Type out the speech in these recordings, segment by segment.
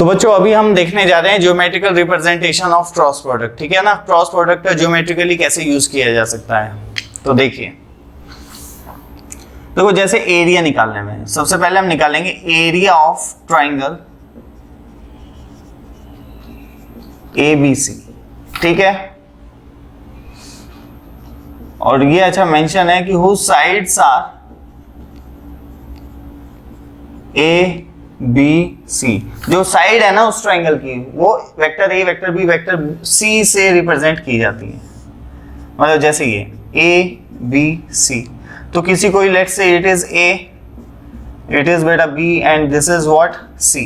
तो बच्चों अभी हम देखने जा रहे हैं geometrical representation of cross product, ठीक है ना। क्रॉस प्रोडक्ट का ज्योमेट्रिकली कैसे यूज किया जा सकता है। तो देखिए, देखो जैसे एरिया निकालने में सबसे पहले हम निकालेंगे एरिया ऑफ ट्राइंगल ABC, ठीक है। और ये अच्छा मेंशन है कि हुज साइड्स आर ABC, जो साइड है ना उस ट्राइंगल की वो vector A, vector B, vector C से रिप्रेजेंट की जाती है। मतलब जैसे ये ABC, तो किसी को let's say it is A, it is बेटा B and this is what C,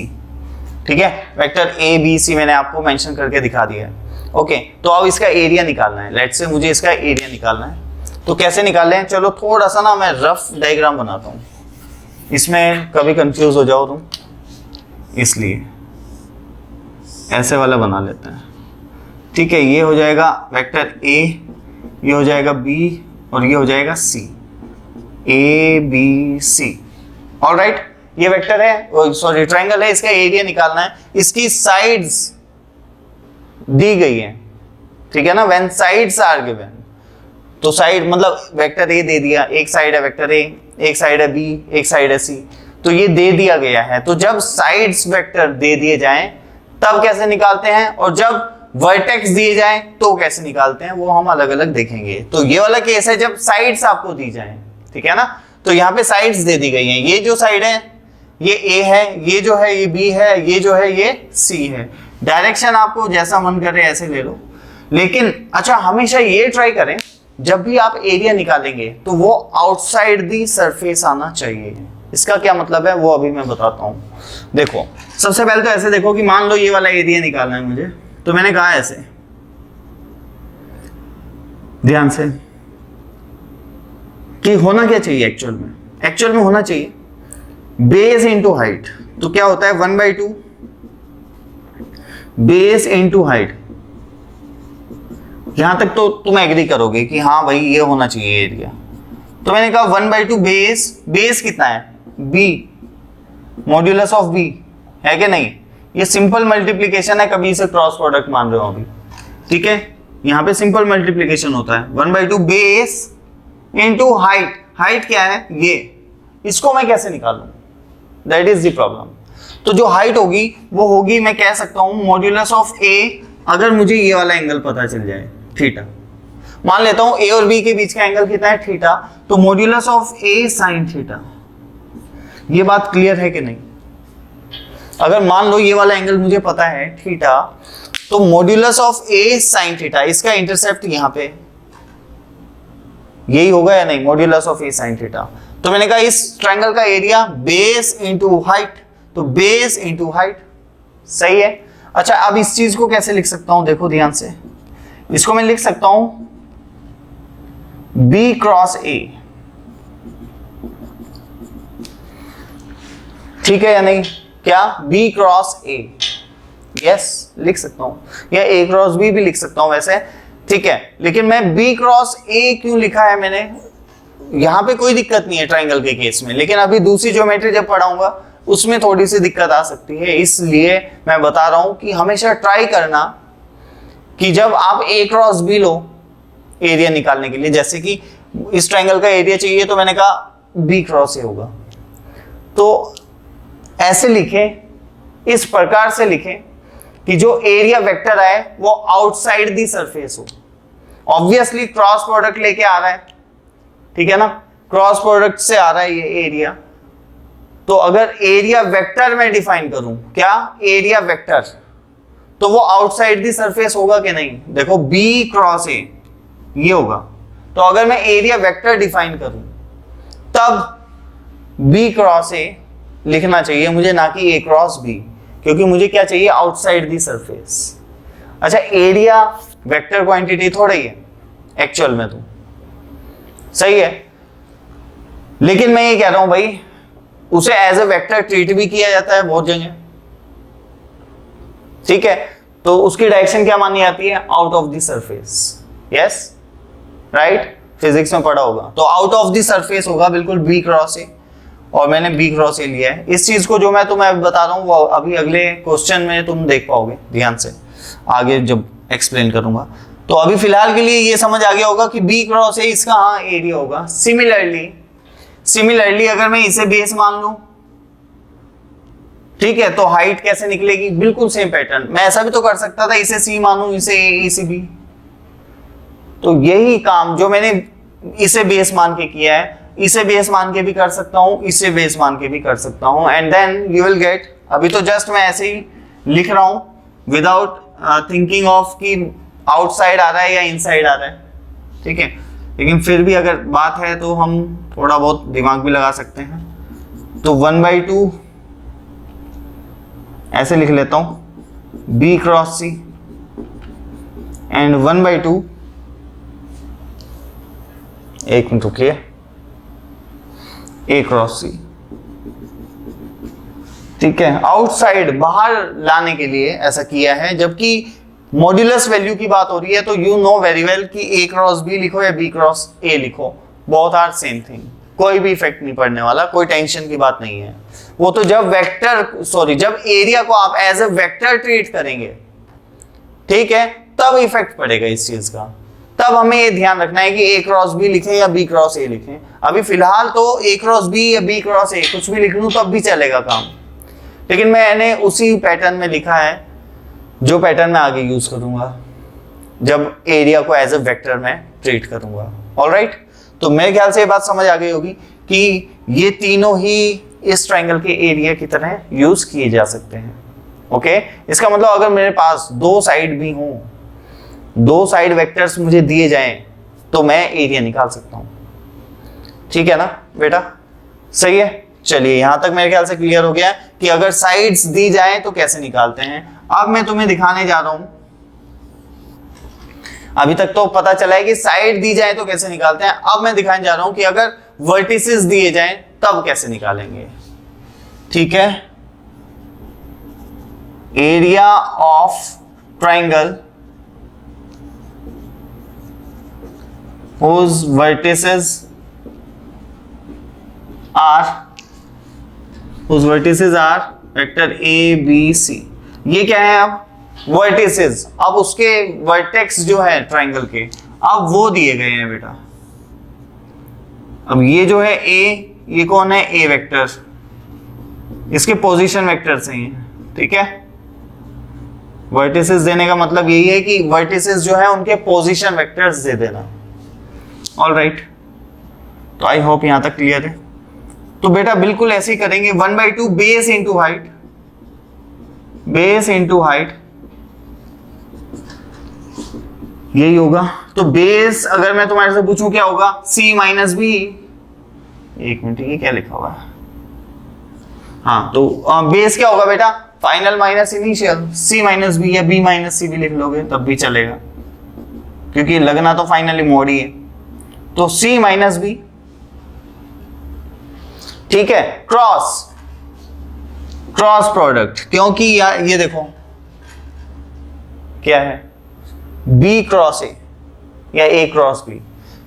ठीक है। वेक्टर ABC मैंने आपको मेंशन करके दिखा दिया है। ओके, तो अब इसका एरिया निकालना है। लेट्स से मुझे इसका एरिया निकालना है, तो कैसे निकालें। चलो थोड़ा सा ना मैं रफ डायग्राम बनाता हूँ, इसमें कभी कंफ्यूज हो जाओ तुम, इसलिए ऐसे वाला बना लेते हैं, ठीक है। ये हो जाएगा वेक्टर A, ये हो जाएगा B और ये हो जाएगा C, ABC। ऑलराइट, ये वेक्टर है, सॉरी ट्राइंगल है, इसका एरिया निकालना है। इसकी साइड्स दी गई है, ठीक है ना। व्हेन साइड्स आर गिवन, तो साइड मतलब वेक्टर A दे दिया, एक साइड है वेक्टर A, एक साइड है B, एक साइड है C, तो ये दे दिया गया है। तो जब साइड्स वेक्टर दे दिए जाएं तब कैसे निकालते हैं, और जब वर्टेक्स दिए जाएं तो कैसे निकालते हैं, वो हम अलग अलग देखेंगे। तो ये वाला केस है जब साइड्स आपको दी जाएं, ठीक है ना। तो यहाँ पे साइड्स दे दी गई हैं, ये जो साइड है ये A है, ये जो है ये B है, ये जो है ये C है। डायरेक्शन आपको जैसा मन करे ऐसे ले लो, लेकिन अच्छा हमेशा ये ट्राई करें जब भी आप एरिया निकालेंगे तो वो आउटसाइड दी सरफेस आना चाहिए। इसका क्या मतलब है वो अभी मैं बताता हूं। देखो सबसे पहले तो ऐसे देखो कि मान लो ये वाला एरिया निकालना है मुझे, तो मैंने कहा ऐसे, ध्यान से, कि होना क्या चाहिए एक्चुअल में होना चाहिए बेस इंटू हाइट। तो क्या होता है 1/2 बेस इंटू हाइट। यहां तक तो तुम एग्री करोगे कि हाँ भाई ये होना चाहिए एरिया। तो मैंने कहा 1/2 बेस कितना है B, मॉड्यूलस ऑफ B है कि नहीं। ये सिंपल मल्टीप्लीकेशन है, कभी इसे क्रॉस प्रोडक्ट मान रहे हो अभी, ठीक है। यहां पे सिंपल मल्टीप्लीकेशन होता है 1/2 बेस इंटू हाइट। हाइट क्या है ये, इसको मैं कैसे निकालूं, दैट इज द प्रॉब्लम। तो जो हाइट होगी वो होगी, मैं कह सकता हूं मॉड्यूलस ऑफ A। अगर मुझे ये वाला एंगल पता चल जाए थीटा, मान लेता हूं A और B के बीच का एंगल कितना है थीटा, तो modulus of A sine theta. ये बात क्लियर है कि नहीं। अगर मान लो ये वाला एंगल मुझे पता है थीटा, तो modulus of A sine theta, इसका इंटरसेप्ट यहां पे यही होगा या नहीं, modulus of A sign theta. तो मैंने कहा इस ट्रायंगल का एरिया बेस इंटू हाइट, तो बेस इंटू हाइट, सही है। अच्छा अब इस चीज को कैसे लिख सकता हूं, देखो ध्यान से, इसको मैं लिख सकता हूं B क्रॉस A, ठीक है या नहीं। क्या B क्रॉस A, यस लिख सकता हूं, या A क्रॉस B भी लिख सकता हूं वैसे, ठीक है। लेकिन मैं B क्रॉस A क्यों लिखा है मैंने, यहां पे कोई दिक्कत नहीं है ट्राइंगल के केस में, लेकिन अभी दूसरी ज्योमेट्री जब पढ़ाऊंगा उसमें थोड़ी सी दिक्कत आ सकती है। इसलिए मैं बता रहा हूं कि हमेशा ट्राई करना कि जब आप A cross B low area निकालने के लिए, जैसे कि इस ट्रायंगल का एरिया चाहिए तो मैंने कहा B क्रॉस A होगा, तो ऐसे लिखें, इस प्रकार से लिखें कि जो एरिया वेक्टर आए वो आउटसाइड दी सरफेस हो। ऑब्वियसली क्रॉस प्रोडक्ट लेके आ रहा है, ठीक है ना, क्रॉस प्रोडक्ट से आ रहा है ये एरिया। तो अगर एरिया वेक्टर में डिफाइन करूं, क्या एरिया वेक्टर, तो वो आउटसाइड दी सरफेस होगा कि नहीं। देखो B क्रॉस A ये होगा, तो अगर मैं एरिया वेक्टर डिफाइन करूं तब B क्रॉस A लिखना चाहिए मुझे, ना कि A क्रॉस B, क्योंकि मुझे क्या चाहिए आउटसाइड दी सरफेस। अच्छा एरिया वेक्टर क्वांटिटी थोड़ा ही है एक्चुअल में, तो सही है, लेकिन मैं ये कह रहा हूं भाई उसे एज ए वेक्टर ट्रीट भी किया जाता है बहुत जगह, ठीक है। तो उसकी डायरेक्शन क्या मानी जाती है, out of the surface, yes right, physics में पढ़ा होगा। तो आउट ऑफ द सरफेस होगा बिल्कुल B क्रॉस A। और मैंने बी क्रॉस ए लिया है। इस चीज को जो मैं तुम्हें अभी बता रहा हूँ वो अभी अगले क्वेश्चन में तुम देख पाओगे ध्यान से, आगे जब एक्सप्लेन करूंगा। तो अभी फिलहाल के लिए ये समझ आ गया होगा कि बी क्रॉस ए इसका हाँ एरिया होगा। सिमिलरली अगर मैं इसे बेस मान लूं, ठीक है, तो हाइट कैसे निकलेगी, बिल्कुल सेम पैटर्न। मैं ऐसा भी तो कर सकता था, इसे सी मानूं, इसे ए, इसे बी। तो यही काम जो मैंने इसे बेस मान के किया है, इसे बेस मान के भी कर सकता हूं, इसे बेस मान के भी कर सकता हूं, and then you will get. अभी तो जस्ट मैं ऐसे ही लिख रहा हूं विदाउट थिंकिंग ऑफ कि आउटसाइड आ रहा है या इनसाइड आ रहा है, ठीक है। लेकिन फिर भी अगर बात है तो हम थोड़ा बहुत दिमाग भी लगा सकते हैं। तो 1/2 ऐसे लिख लेता हूं, B क्रॉस C एंड 1/2, एक मिनट रुकिए, A क्रॉस C, ठीक है। आउटसाइड बाहर लाने के लिए ऐसा किया है, जबकि मॉड्यूलस वैल्यू की बात हो रही है तो यू नो वेरी वेल कि A क्रॉस B लिखो या B क्रॉस A लिखो, बोथ आर सेम थिंग, कोई भी इफेक्ट नहीं पड़ने वाला, कोई टेंशन की बात नहीं है। वो तो जब जब एरिया को आप एज ए वेक्टर ट्रीट करेंगे, ठीक है, तब इफेक्ट पड़ेगा इस चीज का। तब हमें ये ध्यान रखना है कि A क्रॉस B लिखें या B क्रॉस A लिखें। अभी फिलहाल तो A क्रॉस B या B क्रॉस A कुछ भी लिख लूं तब भी चलेगा काम, लेकिन मैंने उसी पैटर्न में लिखा है जो पैटर्न मैं आगे यूज करूंगा जब एरिया को एज ए वेक्टर में ट्रीट करूंगा। ऑलराइट, तो मेरे ख्याल से ये बात समझ आ गई होगी कि ये तीनों ही इस ट्रायंगल के एरिया की तरह यूज किए जा सकते हैं। ओके, इसका मतलब अगर मेरे पास दो साइड भी हों, दो साइड वेक्टर्स मुझे दिए जाएं तो मैं एरिया निकाल सकता हूं। ठीक है ना बेटा, सही है। चलिए यहां तक मेरे ख्याल से क्लियर हो गया कि अगर साइड्स दी जाएं तो कैसे निकालते हैं। अब मैं तुम्हें दिखाने जा रहा हूं, अभी तक तो पता चला है कि साइड दी जाए तो कैसे निकालते हैं, अब मैं दिखाने जा रहा हूं कि अगर वर्टिसेस दिए जाएं तब कैसे निकालेंगे। ठीक है, area of triangle whose vertices are vector A B C। ये क्या है अब वर्टिसेस, अब उसके वर्टेक्स जो है ट्रायंगल के अब वो दिए गए हैं बेटा। अब ये जो है A, ये कौन है A वेक्टर, इसके पोजीशन वेक्टर्स हैं, ठीक है। वर्टिसेस देने का मतलब यही है कि वर्टिसेस जो है उनके पोजीशन वेक्टर्स दे देना। ऑल राइट, तो आई होप यहां तक क्लियर है। तो बेटा बिल्कुल ऐसे ही करेंगे, 1/2 base into height, base into height, यही होगा। तो बेस अगर मैं तुम्हारे से पूछूं क्या होगा, C माइनस बी, एक मिनट ये क्या लिखा हुआ है, हाँ तो बेस क्या होगा बेटा, final minus initial, C minus b या B माइनस C भी लिख लोगे तब भी चलेगा, क्योंकि लगना तो फाइनली मोड ही है। तो C माइनस बी, ठीक है। क्रॉस प्रोडक्ट, क्योंकि ये देखो क्या है, B क्रॉस A या A क्रॉस B,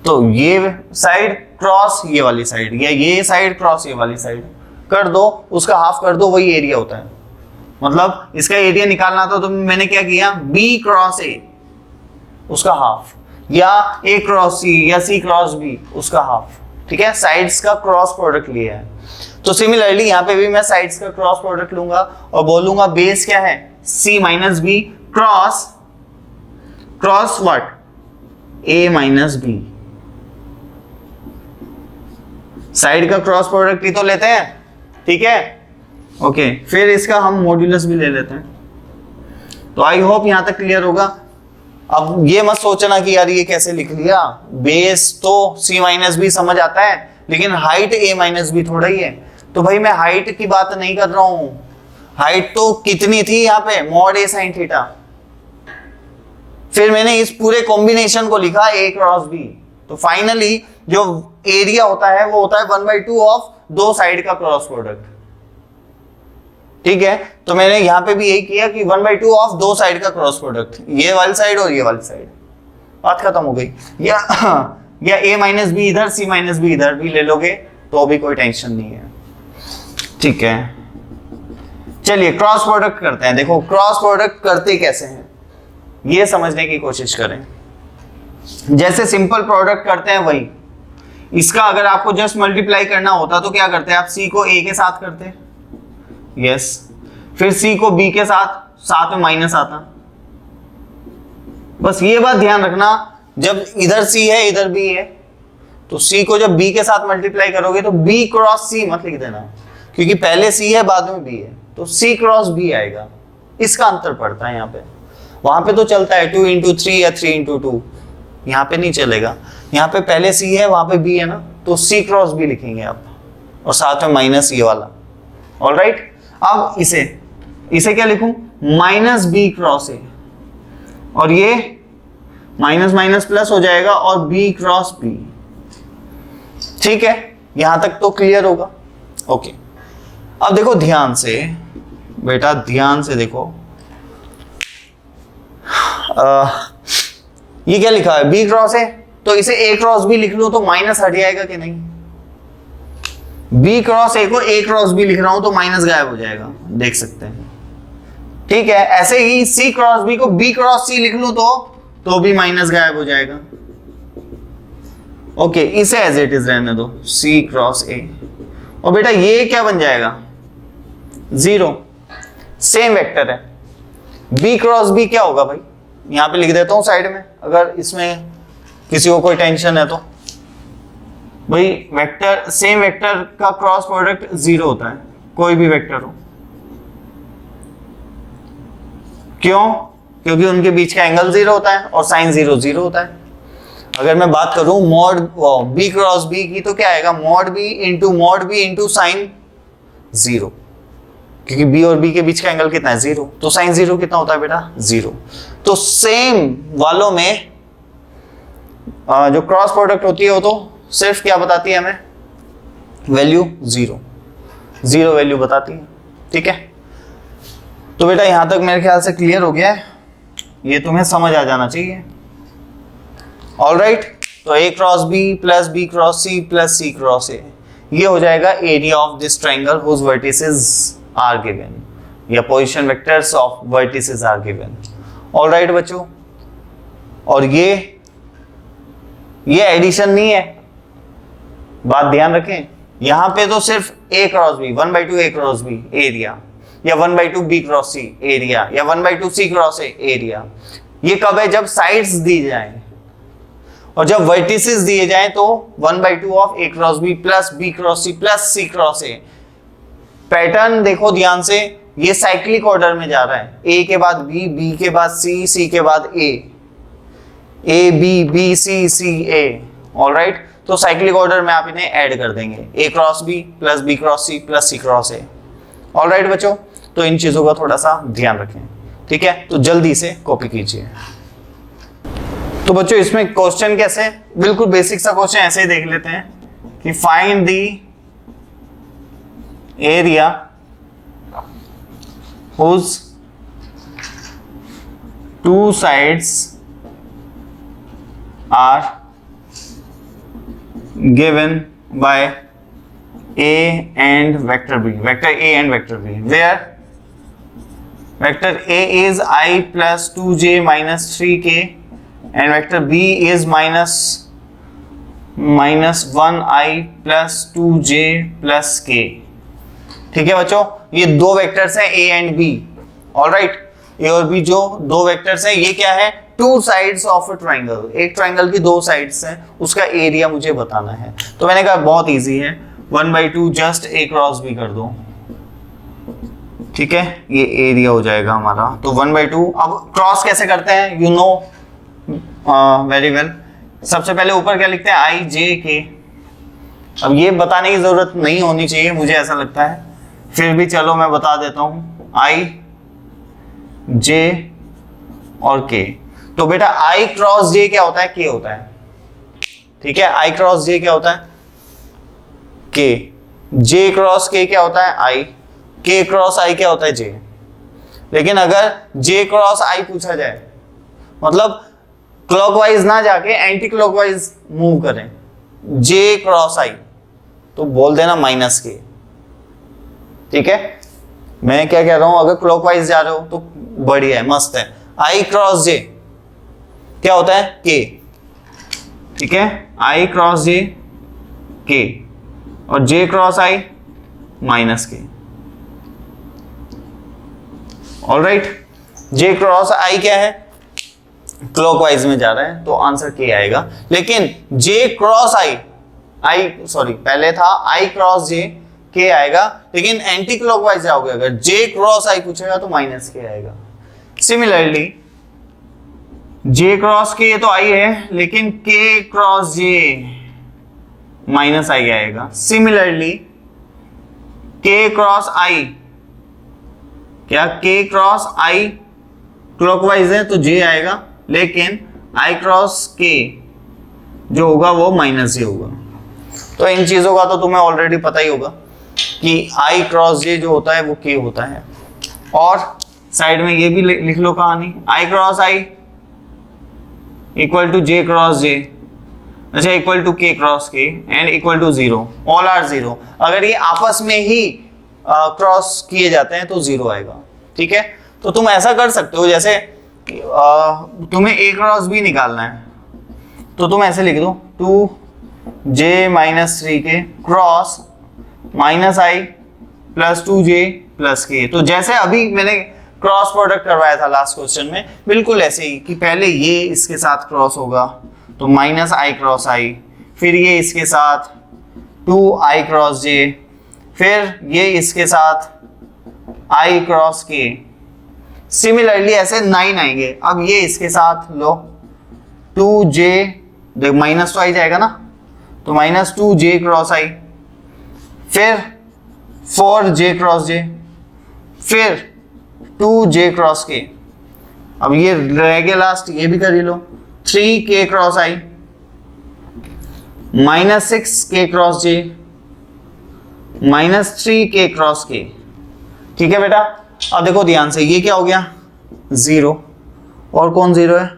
तो ये साइड क्रॉस ये वाली साइड या ये साइड क्रॉस ये वाली साइड कर दो, उसका हाफ कर दो, वही एरिया होता है। मतलब इसका एरिया निकालना था तो मैंने क्या किया, B क्रॉस A उसका हाफ, या A क्रॉस C या C क्रॉस B उसका हाफ, ठीक है। साइड्स का क्रॉस प्रोडक्ट लिया है। तो सिमिलरली यहां पे भी मैं साइड्स का क्रॉस प्रोडक्ट लूंगा और बोलूंगा बेस क्या है, C minus B cross what, A minus B। Side का क्रॉस प्रोडक्ट ही तो लेते हैं, ठीक है। ओके, फिर इसका हम मॉड्यूलस भी ले लेते हैं। तो आई होप यहां तक क्लियर होगा। अब ये मत सोचना कि यार ये कैसे लिख लिया, बेस तो C माइनस बी समझ आता है लेकिन हाइट A माइनस बी थोड़ा ही है। तो भाई मैं हाइट की बात नहीं कर रहा हूं, हाइट तो कितनी थी यहाँ पे, मॉड A साइन थीटा। फिर मैंने इस पूरे कॉम्बिनेशन को लिखा A क्रॉस B। तो फाइनली जो एरिया होता है वो होता है 1/2 ऑफ दो साइड का क्रॉस प्रोडक्ट, ठीक है। तो मैंने यहां पे भी यही किया कि 1/2 ऑफ दो साइड का क्रॉस प्रोडक्ट, ये वाली साइड और ये वाली साइड, बात खत्म हो गई। या A माइनस बी इधर, C माइनस बी इधर भी ले लोगे तो भी कोई टेंशन नहीं है। ठीक है, चलिए क्रॉस प्रोडक्ट करते हैं। देखो क्रॉस प्रोडक्ट करते कैसे हैं ये समझने की कोशिश करें। जैसे सिंपल प्रोडक्ट करते हैं वही, इसका अगर आपको जस्ट मल्टीप्लाई करना होता तो क्या करते हैं आप, सी को ए के साथ करते, यस, फिर सी को बी के साथ में माइनस आता। बस ये बात ध्यान रखना, जब इधर सी है इधर बी है, तो सी को जब बी के साथ मल्टीप्लाई करोगे तो बी क्रॉस सी मत लिख देना, क्योंकि पहले सी है बाद में बी है, तो सी क्रॉस बी आएगा। इसका अंतर पड़ता है यहाँ पे। वहां पे तो चलता है 2 into 3 या 3 into 2, यहाँ पे नहीं चलेगा। यहाँ पे पहले सी है वहां पे बी है ना, तो सी क्रॉस बी लिखेंगे आप, और साथ में माइनस ये वाला। ऑलराइट, अब इसे क्या लिखूं, माइनस बी क्रॉस ए, और ये माइनस माइनस प्लस हो जाएगा और बी क्रॉस बी। ठीक है, यहां तक तो क्लियर होगा। ओके, अब देखो ध्यान से बेटा, ध्यान से देखो, ये क्या लिखा है, बी क्रॉस है, तो इसे ए क्रॉस बी लिख लो तो माइनस हट जाएगा कि नहीं। बी क्रॉस ए को ए क्रॉस बी लिख रहा हूं तो माइनस गायब हो जाएगा, देख सकते हैं। ठीक है, ऐसे ही सी क्रॉस बी को बी क्रॉस सी लिख लो तो भी माइनस गायब हो जाएगा। ओके, इसे एज इट इज रहने दो, सी क्रॉस ए, और बेटा ये क्या बन जाएगा, 0, सेम वेक्टर है। बी क्रॉस बी क्या होगा भाई, यहां पे लिख देता हूं साइड में, अगर इसमें किसी को कोई टेंशन है तो। भाई वेक्टर, सेम वेक्टर का क्रॉस प्रोडक्ट 0 होता है, कोई भी वेक्टर हो। क्यों? क्योंकि उनके बीच का एंगल 0 होता है और साइन 0 0 होता है। अगर मैं बात करूं मॉड बी क्रॉस बी की, तो क्या आएगा, मॉड बी इंटू साइन 0, क्योंकि बी और बी के बीच का एंगल कितना है, 0, तो साइन 0 कितना होता है बेटा, 0। तो सेम वालों में जो क्रॉस प्रोडक्ट होती है वो तो सिर्फ क्या बताती है हमें, वैल्यू 0 वैल्यू बताती है। ठीक है, तो बेटा यहां तक मेरे ख्याल से क्लियर हो गया है, ये तुम्हें समझ आ जाना चाहिए। ऑलराइट, तो a cross B plus B cross C plus C cross a, ये हो जाएगा area of this triangle whose vertices are given, या position vectors of vertices are given. Alright बच्चों, और ये एडिशन नहीं है, बात ध्यान रखें। यहां पे तो सिर्फ ए क्रॉस बी, 1/2 ए क्रॉस बी एरिया, या 1/2 बी क्रॉस सी एरिया, या 1/2 सी क्रॉस ए एरिया। ये कब है, जब साइड्स दी जाएं, और जब वर्टिसेस दिए जाएं तो 1/2 of a cross B plus B cross C plus C cross a. Pattern देखो ध्यान से, ये साइक्लिक ऑर्डर में जा रहा है, ए के बाद बी, बी के बाद सी, सी के बाद A B, B C, C A. Alright, तो साइक्लिक ऑर्डर में आप इन्हें ऐड कर देंगे, A cross B plus B cross C plus C cross A. Alright बच्चों, तो इन चीजों का थोड़ा सा ध्यान रखें। ठीक है, तो जल्दी से कॉपी कीजिए। तो बच्चों इसमें क्वेश्चन कैसे, बिल्कुल बेसिक सा क्वेश्चन ऐसे ही देख लेते हैं कि find the area whose two sides are given by A and vector B, vector A and vector B, where vector A is I plus 2j minus 3k and vector B is minus 1i plus 2j plus k। ठीक है बच्चों, ये दो vectors हैं A and B. Alright, ए और B जो दो vectors हैं, ये क्या है, two sides of a triangle, एक ट्रायंगल की दो साइड्स हैं, उसका एरिया मुझे बताना है। तो मैंने कहा बहुत इजी है, 1/2 जस्ट ए क्रॉस बी कर दो। ठीक है, ये एरिया हो जाएगा हमारा। तो 1/2, अब क्रॉस कैसे करते हैं, यू नो वेरी वेल। सबसे पहले ऊपर क्या लिखते हैं, आई जे के। अब ये बताने की जरूरत नहीं होनी चाहिए, मुझे ऐसा लगता है, फिर भी चलो मैं बता देता हूं, आई जे और के। तो बेटा आई क्रॉस जे क्या होता है, के होता है। ठीक है, आई क्रॉस जे क्या होता है, के। जे क्रॉस के क्या होता है, आई। के क्रॉस आई क्या होता है, जे। लेकिन अगर जे क्रॉस आई पूछा जाए, मतलब क्लॉकवाइज ना जाके एंटी क्लॉकवाइज मूव करें, जे क्रॉस आई, तो बोल देना माइनस के। ठीक है, मैं क्या कह रहा हूं, अगर क्लॉकवाइज जा रहे हो तो बढ़िया है, मस्त है। आई क्रॉस जे क्या होता है, के, ठीक है, आई क्रॉस जे के, और जे क्रॉस आई माइनस के। ऑलराइट, जे क्रॉस आई क्या है, क्लॉकवाइज में जा रहा है तो आंसर के आएगा। लेकिन जे क्रॉस आई, सॉरी पहले था आई क्रॉस जे के आएगा, लेकिन एंटी क्लॉकवाइज जाओगे अगर जे क्रॉस आई पूछेगा तो माइनस के आएगा। सिमिलरली जे क्रॉस के तो आई है, लेकिन के क्रॉस जे माइनस आई आएगा। सिमिलरली के क्रॉस आई, क्या के क्रॉस आई क्लॉकवाइज है तो जे आएगा, लेकिन आई क्रॉस के जो होगा वो माइनस जे होगा। तो इन चीजों का तो तुम्हें ऑलरेडी पता ही होगा कि आई क्रॉस जे जो होता है वो के होता है। और साइड में ये भी लिख लो कहानी, i cross i equal to j cross j, अच्छा equal to k cross k and equal to zero, all are zero. अगर ये आपस में ही क्रॉस किए जाते हैं तो जीरो आएगा, ठीक है। तो तुम ऐसा कर सकते हो, जैसे तुम्हें ए क्रॉस बी निकालना है तो तुम ऐसे लिख दो, 2j minus 3k cross minus i plus 2j plus k. तो जैसे अभी मैंने क्रॉस प्रोडक्ट करवाया था लास्ट क्वेश्चन में, बिल्कुल ऐसे ही कि पहले ये इसके साथ क्रॉस होगा तो माइनस आई क्रॉस आई, फिर ये इसके साथ 2i क्रॉस j, फिर ये इसके साथ i क्रॉस k। सिमिलरली ऐसे 9 आएंगे। अब ये इसके साथ लो 2j, देख माइनस तो आई जाएगा ना, तो माइनस 2j क्रॉस आई, फिर 4j क्रॉस j, फिर 2j क्रॉस k। अब ये रह गया लास्ट, ये भी कर ही लो, 3k cross i minus 6k cross j minus 3k cross k। ठीक है बेटा, अब देखो ध्यान से, ये क्या हो गया, जीरो, और कौन जीरो है,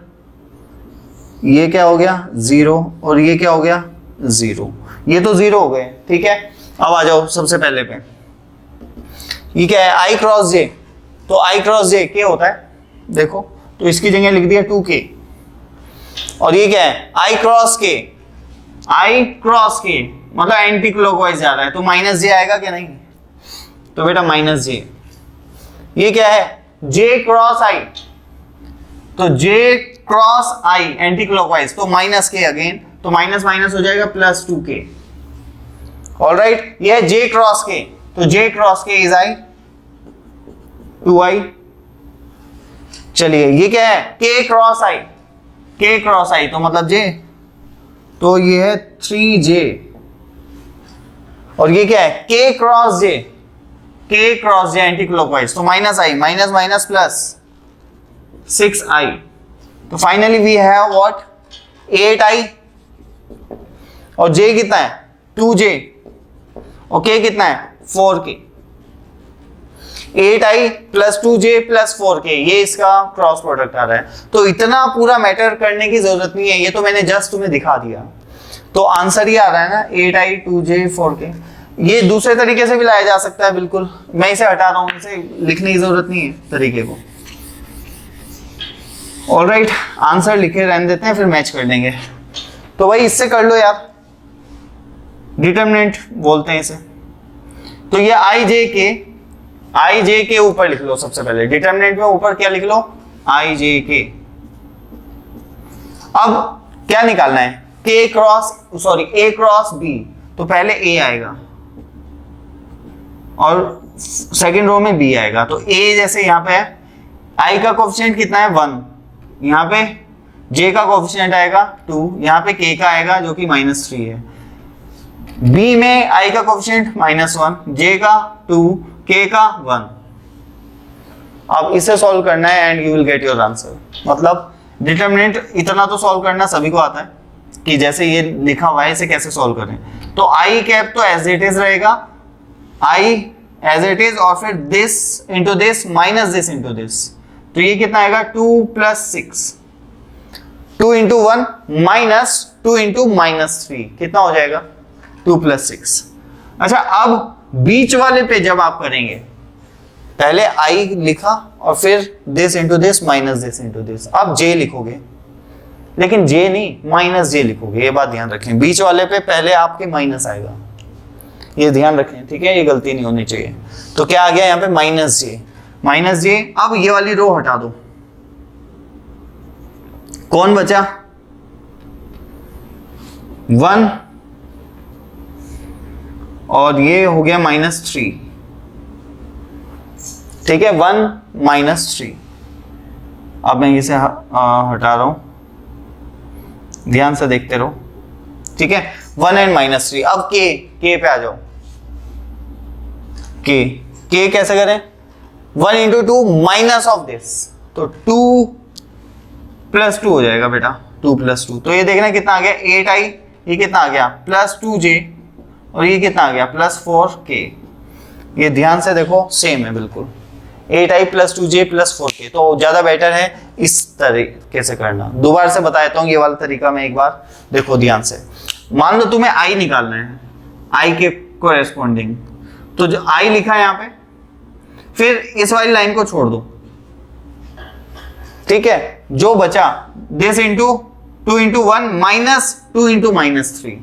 ये क्या हो गया जीरो, और ये क्या हो गया जीरो, ये तो जीरो हो गए, ठीक है। अब आ जाओ सबसे पहले पे, ये क्या है आई क्रॉस जे, तो आई क्रॉस जे क्या होता है, देखो तो इसकी जगह लिख दिया 2k, और ये क्या है आई क्रॉस के, आई क्रॉस के मतलब एंटी क्लॉकवाइज जा रहा है तो माइनस जे आएगा क्या, नहीं, तो बेटा माइनस जे। ये क्या है j क्रॉस आई, तो j क्रॉस आई एंटी क्लॉकवाइज तो माइनस के अगेन, तो माइनस माइनस हो जाएगा प्लस 2k। ऑलराइट, ये है j क्रॉस के, तो j क्रॉस के इज आई 2i। चलिए ये क्या है k क्रॉस आई, k क्रॉस आई तो मतलब j, तो ये है 3j, और ये क्या है k cross j, k cross j anti clockwise तो माइनस आई, माइनस माइनस प्लस 6i, तो finally we have what 8i, और j कितना है 2j, और k कितना है 4k। 8i plus 2j plus 4k, ये इसका क्रॉस प्रोडक्ट आ रहा है। तो इतना पूरा मैटर करने की जरूरत नहीं है, ये तो मैंने जस्ट तुम्हें दिखा दिया, तो आंसर ही आ रहा है ना 8i 2j 4k। ये दूसरे तरीके से भी लाया जा सकता है, बिल्कुल मैं इसे हटा रहा हूं, इसे लिखने की जरूरत नहीं है तरीके को। ऑलराइट, आंसर लिखे रहने देते हैं, फिर मैच कर लेंगे। तो भाई इससे कर लो यार, डिटरमिनेंट बोलते हैं इसे। तो ये आई जे के ऊपर लिख लो सबसे पहले, डिटरमिनेंट में ऊपर क्या लिख लो आई जे के। अब क्या निकालना है के क्रॉस, सॉरी ए क्रॉस बी, तो पहले ए आएगा और सेकंड रो में बी आएगा। तो ए जैसे यहाँ पे है, आई का कोफिशिएंट कितना है 1, यहाँ पे जे का कोफिशिएंट आएगा 2, यहाँ पे के का आएगा जो कि -3 है। बी में आई का कोफिशिएंट -1, जे का 2, के का 1। अब इसे सॉल्व करना है and you will get your answer. मतलब डिटरमिनेंट इतना तो सॉल्व करना सभी को आता है कि जैसे ये लिखा हुआ है इसे कैसे सॉल्व करें। तो आई कैप तो एज इट इज रहेगा, आई एज इट इज, और फिर this into this minus this into this, तो ये कितना आएगा 2 + 6, 2 × 1 माइनस 2 × -3 कितना हो जाएगा 2 + 6। अच्छा अब बीच वाले पे जब आप करेंगे, पहले आई लिखा और फिर this into this minus this into this, आप जे लिखोगे, लेकिन जे नहीं माइनस जे लिखोगे, ये बात ध्यान रखें। बीच वाले पे पहले आपके माइनस आएगा, ये ध्यान रखें, ठीक है, ये गलती नहीं होनी चाहिए। तो क्या आ गया यहाँ पे माइनस जे, माइनस जे। अब ये वाली रो हटा दो, कौन बचा 1 और ये हो गया -3, ठीक है, 1 - 3। अब मैं इसे हटा रहा हूं, ध्यान से देखते रहो, ठीक है, 1 एंड -3। अब के पे आ जाओ, के कैसे करें, 1 × 2 माइनस ऑफ दिस, तो 2 + 2 हो जाएगा बेटा, 2 + 2। तो ये देखना कितना आ गया 8i, ये कितना आ गया +2j, और ये कितना आ गया +4k। ये ध्यान से देखो सेम है बिल्कुल, 8i + 2j + 4k। तो ज्यादा बेटर है इस तरीके से करना। दोबारा से बता देता हूँ ये वाला तरीका, मैं एक बार देखो ध्यान से। मान लो तुम्हें i निकालना है, i के कोरेस्पॉन्डिंग, तो जो i लिखा है यहाँ पे, फिर इस वाली लाइन को छोड़ दो, ठीक है, जो बचा दिस इंटू 2 × 1 - 2 × -3,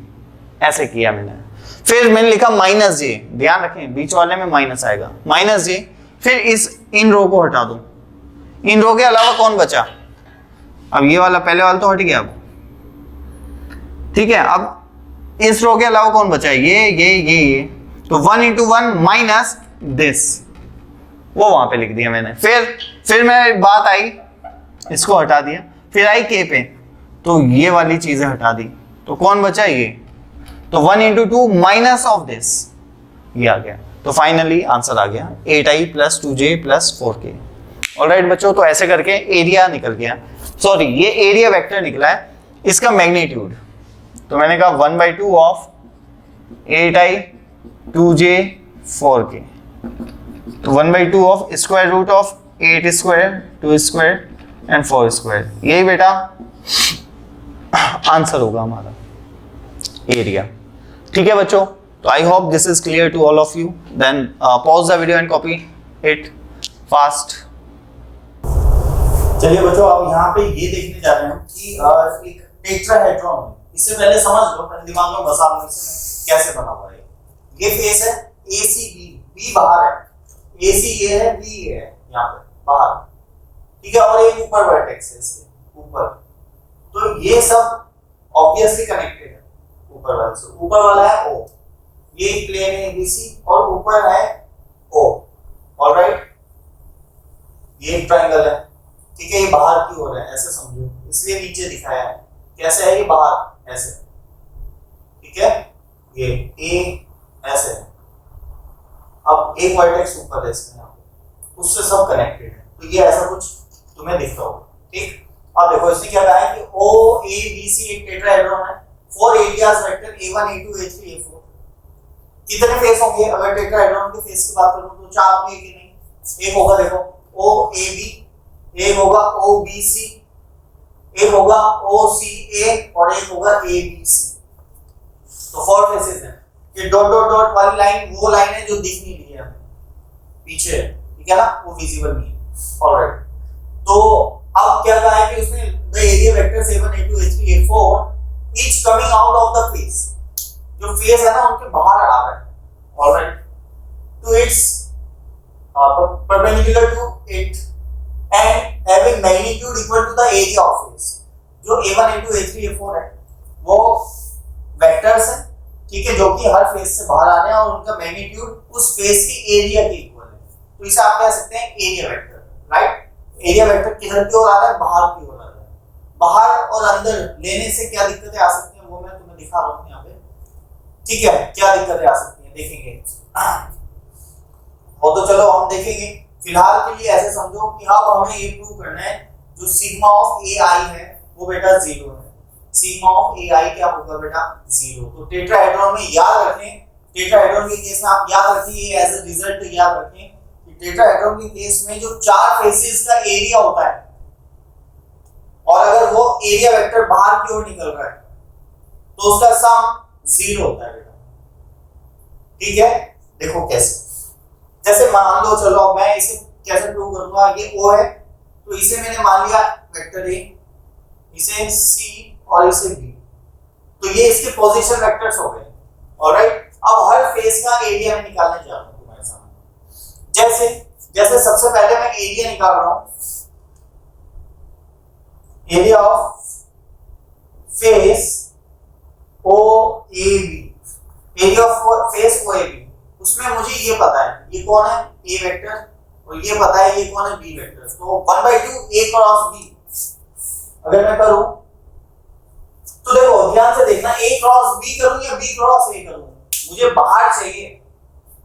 ऐसे किया मैंने। फिर मैंने लिखा -j, ध्यान रखें बीच वाले में माइनस आएगा, -j। फिर इन रो को हटा दो, इन रो के अलावा कौन बचा, अब ये वाला पहले वाला तो हट गया अब, ठीक है। अब इस रो के अलावा कौन बचा, ये, तो 1 × 1 माइनस दिस, वो वहां पे लिख दिया मैंने। फिर मैं बात आई, इसको हटा दिया, फिर आई के पे, तो ये वाली चीजें हटा दी, तो कौन बचा ये, तो 1 × 2 माइनस ऑफ दिस, ये आ गया। तो फाइनली आंसर आ गया 8i + 2j + 4k। ऑलराइट बच्चों, तो ऐसे करके एरिया निकल गया, सॉरी ये एरिया वेक्टर निकला है, इसका मैग्नीट्यूड, तो मैंने कहा 1/2 ऑफ 8i 2j 4k, तो 1/2 of square root of 8² 2² and 4², यही बेटा आंसर होगा हमारा एरिया। ठीक है बच्चों, तो I hope this is clear to all of you. Then pause the video and copy it fast. चलिए बच्चों, अब यहाँ पे ये देखने जा रहे हैं कि एक टेट्राहेड्रॉन है। इससे पहले समझ लो, पहले दिमाग में बसा लो इसे कैसे बना हुआ है। ये फेस है ACB, B बाहर है, AC ये है, B ये है यहाँ पे बाहर, ठीक है, और एक ऊपर वर्टेक्स है इसके ऊपर। तो ये सब ऑब्वियसली कनेक्टेड है ऊपर वाले से। ऊपर वाला है O, ये प्लेन है ABC, और ऊपर है O, ऑलराइट, ये एक ट्रायंगल है, ठीक है, ये बाहर की ओर है, ऐसे समझो, इसलिए नीचे दिखाया है। कैसे है ये बाहर, ऐसे, ठीक है, ये A ऐसे है। अब एक वर्टेक्स ऊपर है इसके, यहाँ उससे सब कनेक्टेड है, तो ये ऐसा कुछ तुम्हें दिख रहा होगा, ठीक। अब देखो इसने क्या कहा है कि OABC एक टेट्राहेड्रॉन है, 4 areas vector A1 A2 A3 A4। कितने फेस होंगे अगर टेट्राहेड्रॉन के फेस की बात करूं तो 4 होंगे कि नहीं। एक होगा देखो OAB, एक होगा OBC, एक होगा OCA और एक होगा ABC। तो 4 फेसेस हैं। ये डॉट डॉट डॉट वाली लाइन वो लाइन है जो दिख नहीं रही है हमें पीछे, ठीक है ना, वो विजिबल नहीं है, ऑलराइट। तो अब क्या कहा है कि उसने the area vectors A1 A2 A3 A4 each coming out of the face, जो फेस है ना उनके बाहर आ रहा है, alright, to its perpendicular to it and having magnitude equal to the area of face. जो A1 A2 A3 A4 है वो वेक्टर्स हैं, ठीक है, जो कि हर फेस से बाहर आ रहे हैं और उनका मैग्नीट्यूड उस फेस के एरिया के इक्वल है। तो इसे आप कह सकते हैं area vector, right. Area vector किधर की ओर आ रहा है, बाहर की ओर आ रहा है। बाहर और अंदर लेने से क्या दिक्कतें आ सकती हैं वो मैं तुम्हें दिखा रहा हूं यहाँ पे, ठीक है, क्या दिक्कतें आ सकती हैं देखेंगे। वो तो चलो हम देखेंगे, फिलहाल के लिए ऐसे समझो कि अब हमें ये प्रूव करना है जो सिग्मा ऑफ AI है वो बेटा 0 है। सिग्मा ऑफ AI क्या होगा बेटा 0। तो टेट्राहेड्रॉन में याद रखें, टेट्राहेड्रॉन के केस में आप याद रखिए एज अ रिजल्ट याद रखें कि टेट्राहेड्रॉन के केस में जो 4 फेसेस का एरिया होता है और अगर वो एरिया वेक्टर बाहर की ओर निकल रहा है तो उसका सम 0 होता है बेटा, ठीक है। देखो कैसे, जैसे मान लो, चलो अब मैं इसे कैसे प्रूव करूंगा, ये O है तो इसे मैंने मान लिया वेक्टर A, इसे C और इसे B, तो ये इसके पोजीशन वेक्टर्स हो गए। ऑलराइट, अब हर फेस का एरिया मैं निकालने जा रहा हूं तुम्हारे सामने। जैसे जैसे सबसे पहले मैं एरिया निकाल रहा हूं, area of face OAB, area of face OAB, उसमें मुझे ये पता है ये कौन है A वेक्टर, और ये पता है ये कौन है B वेक्टर, तो 1/2 A क्रॉस B अगर मैं करूं तो देखो ध्यान से देखना, A क्रॉस B करूं या B क्रॉस A करूं, मुझे बाहर चाहिए,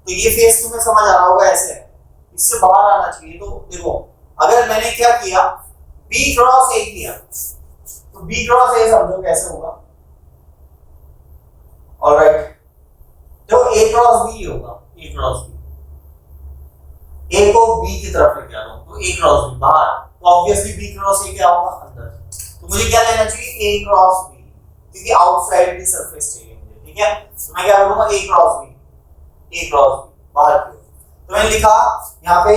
तो ये फेस तुम्हें समझ आ रहा होगा ऐसे, इससे बाहर आना चाहिए। तो देखो अगर मैंने क्या किया, B क्रॉस A किया, तो B क्रॉस A समझो कैसे होगा। ऑलराइट, तो A क्रॉस B होगा, A क्रॉस B, A को B की तरफ लेके आ रहा हूं, तो A क्रॉस B बाहर, तो ऑब्वियसली B क्रॉस A क्या होगा, अंदर, तो मुझे क्या लेना चाहिए, A क्रॉस B, क्योंकि आउटसाइड की सरफेस चाहिए मुझे, ठीक है, तो मैं क्या करूंगा, A cross B, A cross B बाहर की ओर, तो मैंने लिखा यहाँ पे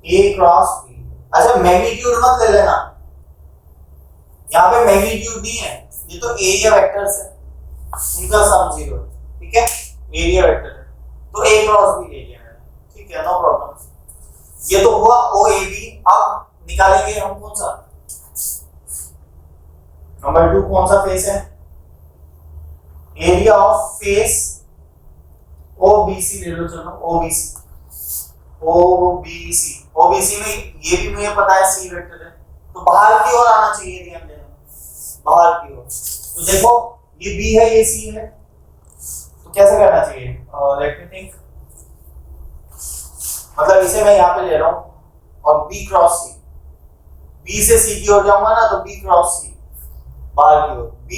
A क्रॉस B। अच्छा मैग्नीट्यूड मत ले लेना, यहाँ पे मैग्नीट्यूड नहीं है, ये तो एरिया वेक्टर्स है, उनका सम 0, ठीक है, एरिया वेक्टर है, तो A क्रॉस B ले लिया मैंने, ठीक है, नो प्रॉब्लम। ये तो हुआ OAB, अब निकालेंगे हम कौन सा, नंबर 2 कौन सा फेस है, एरिया ऑफ फेस OBC ले लो, चलो OBC में ये भी मुझे पता है C वेक्टर है, तो बाहर की ओर आना चाहिए, ध्यान देना बाहर की ओर, तो देखो ये B है ये C है, तो कैसे करना चाहिए, लेट मी थिंक, मतलब इसे मैं यहाँ पे ले रहा हूँ और B क्रॉस C, B से C की ओर जाऊंगा ना, तो B क्रॉस C बाहर की ओर, B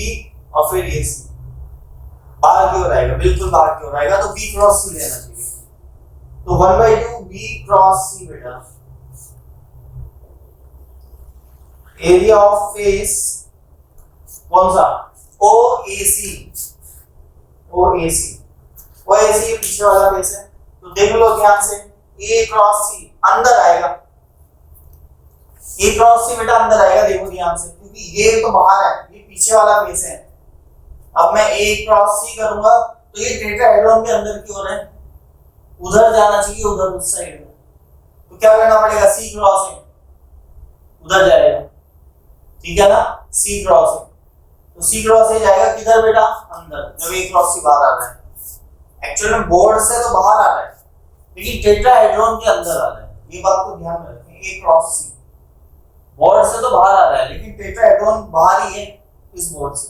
और फिर ये C बाहर की ओर आएगा, बिल्कुल बाहर की ओर आएगा, तो B क्रॉस C लेना चाहिए, तो 1/2 B क्रॉस C बेटा, एरिया ऑफ फेस कौन सा, OAC पीछे वाला फेस है, तो देख लो ध्यान से, A क्रॉस C अंदर आएगा, A क्रॉस C बेटा अंदर आएगा, देखो ध्यान से, क्योंकि ये तो बाहर है, ये पीछे वाला फेस है। अब मैं A क्रॉस C करूंगा तो ये टेट्राहेड्रॉन के अंदर की ओर है, उधर जाना चाहिए, उधर उस साइड में, तो क्या करना पड़ेगा, C क्रॉस A उधर जाएगा, ठीक है ना, C क्रॉस A, तो C क्रॉस A जाएगा किधर बेटा, अंदर, जब A क्रॉस C बाहर आ रहा है, एक्चुअली में बोर्ड से तो बाहर आ रहा है लेकिन टेट्राहेड्रॉन के अंदर आ रहा है, ये बात को ध्यान में रखें, A क्रॉस C बोर्ड से तो बाहर आ रहा है लेकिन टेट्राहेड्रॉन बाहर ही है इस बोर्ड से,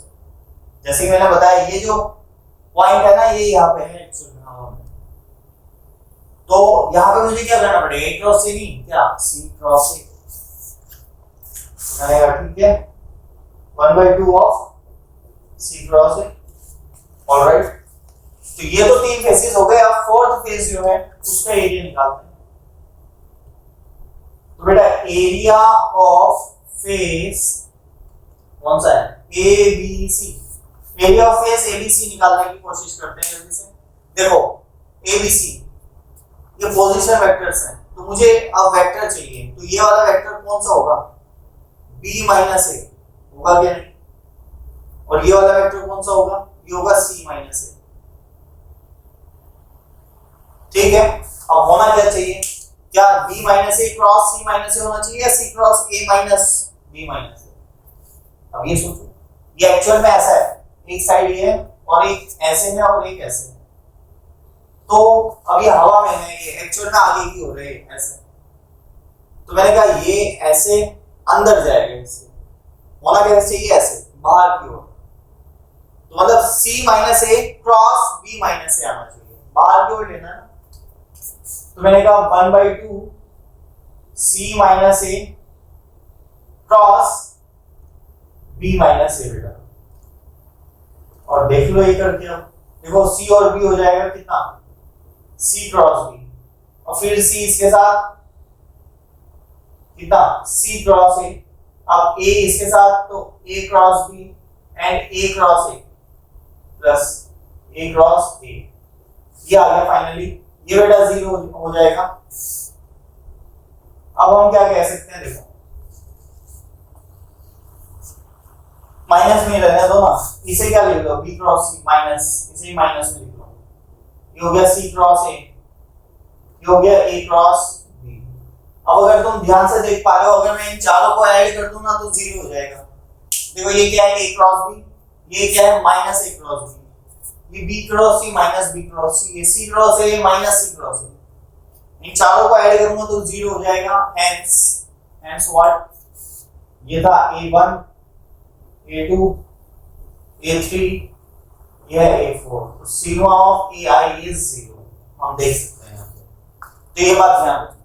जैसे कि मैंने बताया ये जो पॉइंट है ना, ये यहाँ पे है एक्चुअली में हवा में, तो यहाँ पे मुझे क्या करना पड़ेगा, A क्रॉस C नहीं, क्या C क्रॉस A आएगा, ठीक है, 1/2 of C cross A। Alright, तो ये तो 3 फेसेस हो गए, अब फोर्थ फेस जो है उसका एरिया निकालते हैं, तो बेटा एरिया ऑफ फेस कौन सा है, ABC, area of face ABC निकालने की कोशिश करते हैं जल्दी से। देखो ABC ये पोजीशन वेक्टर्स हैं, तो मुझे अब वेक्टर चाहिए, तो ये वाला वेक्टर कौन सा होगा, B माइनस A होगा क्या नहीं, और ये वाला वेक्टर कौन सा होगा, ये होगा C माइनस A, ठीक है। अब होना क्या चाहिए, क्या B minus A cross C minus A होना चाहिए या C cross A minus B minus A, अब ये सोचो, ये एक्चुअल में ऐसा है, एक साइड ये है और एक ऐसे है और एक ऐसे है, तो अब ये हवा में है, ये एक्चुअल में आगे की हो रही है ऐसे, तो मैंने कहा ये ऐसे अंदर जाएगा, इससे होना क्या चाहिए, ऐसे बाहर की ओर, तो मतलब C minus A cross B minus A आना चाहिए, बाहर की ओर लेना है, तो मैंने कहा 1/2 C minus A cross B minus A बेटा, और देख लो ये करके, अब देखो C और B हो जाएगा कितना, C क्रॉस B, और फिर C इसके साथ कितना, C क्रॉस A, अब A इसके साथ तो A cross B and A cross A plus A cross A, ये आ गया फाइनली, ये बेटा 0 हो जाएगा। अब हम क्या कह सकते हैं, देखो माइनस में रहने दो ना, इसे क्या लिख लो, b क्रॉस c माइनस, इसे ही माइनस में लिख लो, ये हो गया c क्रॉस a, ये हो गया a क्रॉस b। अब अगर तुम ध्यान से देख पा रहे हो, अगर मैं इन चारों को ऐड कर दूं ना तो 0 हो जाएगा। देखो ये क्या है, a क्रॉस b, ये क्या है माइनस a क्रॉस b, ये b cross c minus b cross c, ये c cross a minus c cross a। इन चारों को ऐड करूंगा तो 0 हो जाएगा। हेंस व्हाट, ये था a1 a2 a3, यह a4, तो sigma of ai is 0, हम देख सकते हैं यहाँ पे। तो ये बात ध्यान रखना,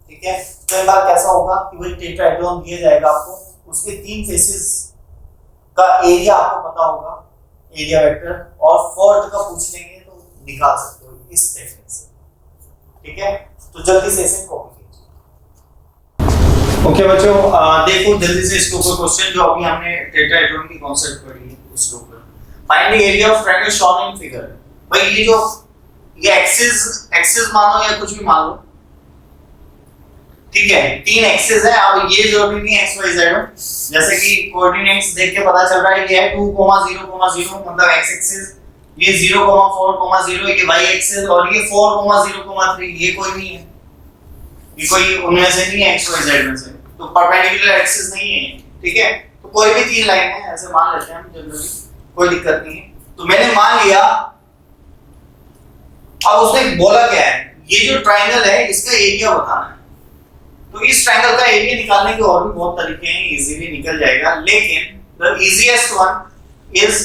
ठीक है। तो एक बार कैसा होगा कि वही टेट्राहेड्रॉन दिया जाएगा आपको, उसके 3 फेसेस का एरिया आपको पता होगा, एरिया वेक्टर, और फोर्थ का पूछ लेंगे तो निकाल सकते हो इस टेक्निक से, ठीक है। तो जल्दी से इसे कॉपी कीजिए। ओके बच्चों, देखो जल्दी से इसके ऊपर क्वेश्चन जो अभी हमने टेट्राहेड्रॉन की कॉन्सेप्ट पढ़ी है उसके ऊपर। Find the area of triangle shown in figure. भाई ये जो ये एक्सिस मानो या कुछ भी मान लो, ठीक है, 3 एक्सिस है। अब ये जरूरी नहीं x y z हो, जैसे कि कोऑर्डिनेट्स देख के पता चल रहा है ये है 2, 0, मतलब x एक्सिस, ये 0, 4, 0, ये y एक्सिस, और ये 4, 0, 3, ये कोई नहीं है, ये कोई उनमें से नहीं है x y z में से, तो परपेंडिकुलर एक्सिस नहीं है, ठीक है। तो कोई भी 3 लाइन है ऐसे मान लेते हैं हम जनरली, कोई दिक्कत नहीं है। तो मैंने मान लिया, अब उसने बोला क्या है, ये जो ट्रायंगल है इसका एरिया बताना है। तो इस ट्रायंगल का एरिया निकालने के और भी बहुत तरीके हैं, इजीली निकल जाएगा, लेकिन द इजीएस्ट वन इज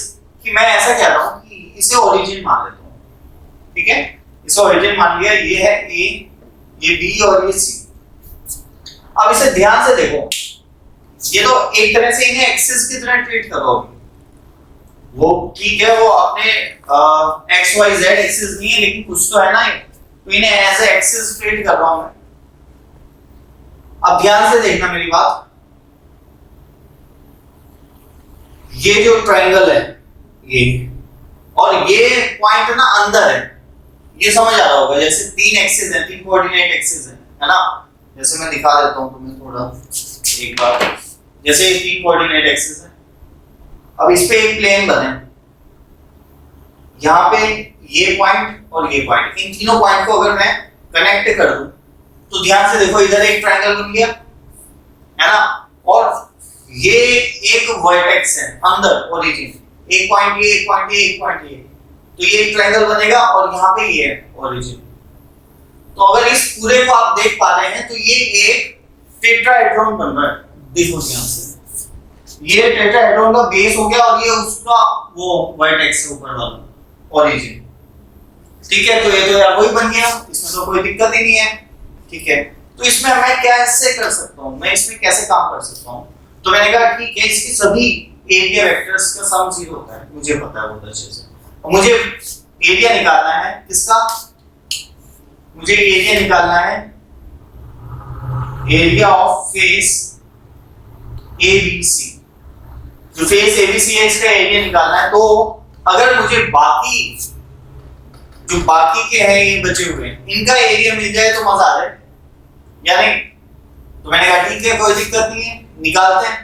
कि मैं ऐसा कह रहा हूं कि इसे ओरिजिन मान लेता हूं, ठीक है। इसे ओरिजिन मान लिया, ये है a, ये b और ये c। अब इसे ध्यान से देखो, ये तो एक तरह से इन्हें एक्सिस की तरह ट्रीट करो, वो ठीक है, वो अपने एक्स वाई जेड एक्सिस नहीं है, लेकिन कुछ तो है ना, तो इन्हें एज ए एक्सिस ट्रीट कर रहा हूं मैं। अब ध्यान से देखना मेरी बात, ये जो ट्रायंगल है ये, और ये पॉइंट ना अंदर है, ये समझ आ रहा होगा। जैसे 3 एक्सिस है, 3 कोऑर्डिनेट एक्सिस है ना। जैसे मैं दिखा देता हूं तुम्हें थोड़ा एक बार, जैसे ये 3 कोऑर्डिनेट एक्सिस है, अब इस पे एक प्लेन बने, यहाँ पे ये पॉइंट और ये पॉइंट, इन तीनों पॉइंट को अगर मैं कनेक्ट कर दूं तो ध्यान से देखो, इधर एक ट्रायंगल बन गया है ना, और ये एक वर्टेक्स है अंदर ओरिजिन, एक पॉइंट ये, एक पॉइंट ये, एक पॉइंट ये, तो ये एक ट्रायंगल बनेगा, और यहाँ पे ये है ओरिजिन। तो अगर इस पूरे को आप देख पा रहे हैं तो ये एक टेट्राहेड्रॉन बन रहा है, देखो ध्यान से, ये टेट्राहेड्रॉन का बेस हो गया, और ये उसका वो वर्टेक्स है ऊपर वाला ओरिजिन, ठीक है। तो ये तो यार वही बन गया, इसमें तो कोई दिक्कत ही नहीं है, ठीक है। तो इसमें मैं कैसे कर सकता हूँ, मैं इसमें कैसे काम कर सकता हूँ, तो मैंने कहा ठीक है, इसकी सभी एरिया वेक्टर्स का सम 0 होता है, मुझे पता है बहुत अच्छे से, और मुझे एरिया निकालना है किसका, मुझे एरिया निकालना है एरिया ऑफ फेस ABC, जो फेस ABC है इसका एरिया निकालना है। तो अगर मुझे बाकी जो बाकी के हैं ये बचे हुए इनका एरिया मिल जाए तो मजा आ जाए, या नहीं? तो मैंने कहा ठीक है, कोई दिक्कत नहीं है, निकालते हैं।